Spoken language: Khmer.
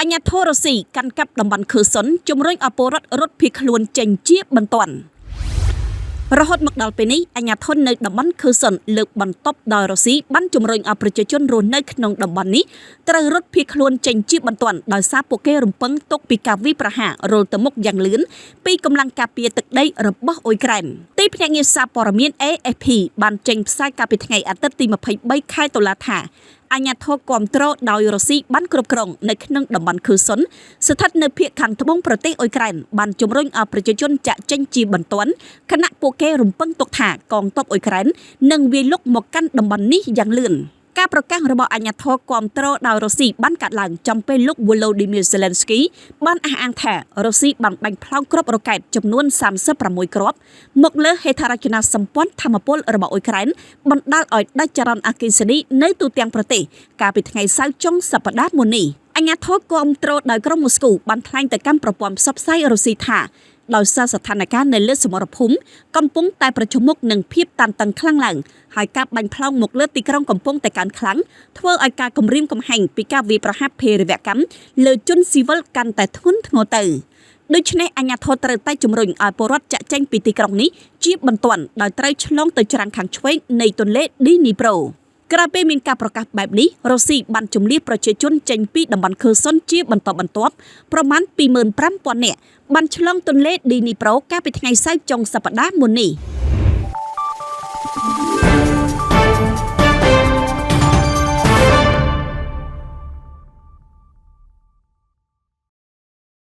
អញ្ញាធរស៊ីកាន់កាប់តំបន់ខឺសុនជំរុញឲ្យពលរដ្ឋរត់ភៀសខ្លួនចេញជាបន្ទាន់រហូតមកដល់ពេលនេះអាជ្ញាធរនៅតំបន់ខឺសុនលើកបន្ទប់ដោយរុស្ស៊ីបានជំរុញឲ្យប្រជាជនរស់នៅក្នុងតំបន់នេះត្រូវរត់ភៀសខ្លួនចេញជាបន្ទាន់ដោយសារពួកគេរំពឹងទុកពីការវាយប្រហាររលទៅមុខយ៉ាងលឿនពីកម្លាំងការពារទឹកដីរបស់អ៊ុយក្រែនទីភ្នាក់ងារសារព័ត៌មាន AFP បានចេញផ្សាយកាលពីថ្ងៃអាទិត្យទី23ខែតុលាថាអាញាធរគាំទ្រដោយរុស្ស៊ីបានគ្រប់គ្រងនៅក្នុងតំបន់ខឺសុនស្ថិតនៅភាគខាងត្បូងប្រទេសអ៊ុយក្រែនបានជំរុញឲ្យប្រជាជនចាក់ចេញជាបន្ទាន់ខណៈពួកគេរំពឹងទុកថាកងទ័ពអ៊ុយក្រែននឹងវាយលុកមកកាន់តំបន់នេះយ៉ាងលឿនការប្រកាសរបស់អាញាធរគាំទ្រដោយរុស្ស៊ីបានកាត់ឡើងចំពេលលោក Volodymyr Zelensky បានអះអាងថារុស្ស៊ីបានបាញ់ផ្លោងគ្រាប់រ៉ុកែតចំនួន36គ្រាប់មកលើហេដ្ឋារចនាសម្ព័ន្ធថាមពលរបស់អ៊ុយក្រែនបណ្ដាលឲ្យដាច់ចរន្តអគ្គិសនីនៅទូទាំងប្រទេសកាលពីថ្ងៃសៅរ៍ចុងសប្តាហ៍មុននេះអាញាធរគាំទ្រដោយក្រុងមូស្គូបានថ្លែងទៅកាន់ប្រព័ន្ធផ្សព្វផ្សាយរុស្ស៊ីថាដោយសារស្ថានភាពនៅលើសមរភូមិកំពុងតែប្រឈមមុខនឹងភាពតានតឹងខ្លាំងឡើងហើយការបាញ់ផ្លោងមកលើទីក្រុងកំពុងតែកើនខ្លាំងធ្វើឲ្យការគំរាមកំហែងពីការវាយប្រហារភេរវកម្មលើជនស៊ីវិលកាន់តែធ្ងន់ធ្ងរទៅដូច្នេះអាជ្ញាធរត្រូវតែជំរុញឲ្យពលរដ្ឋចាក់ចេញពីទីក្រុងនេះជាបន្ទាន់ដោយត្រូវឆ្លងទៅច្រាំងខាងឆ្វេងនៃទន្លេឌីនីប្រូក្រោយពេលមានការប្រកាសបែបនេះរុស្ស៊ីបានជំនះប្រជាជនចេញពីតំបន់ខឺសុនជាបន្តបន្ទាប់ប្រមាណ 25,000 នាក់បានឆ្លងទន្លេឌីនីប្រូកាលពីថ្ងៃសៅរ៍ចុងសប្តាហ៍មុននេះ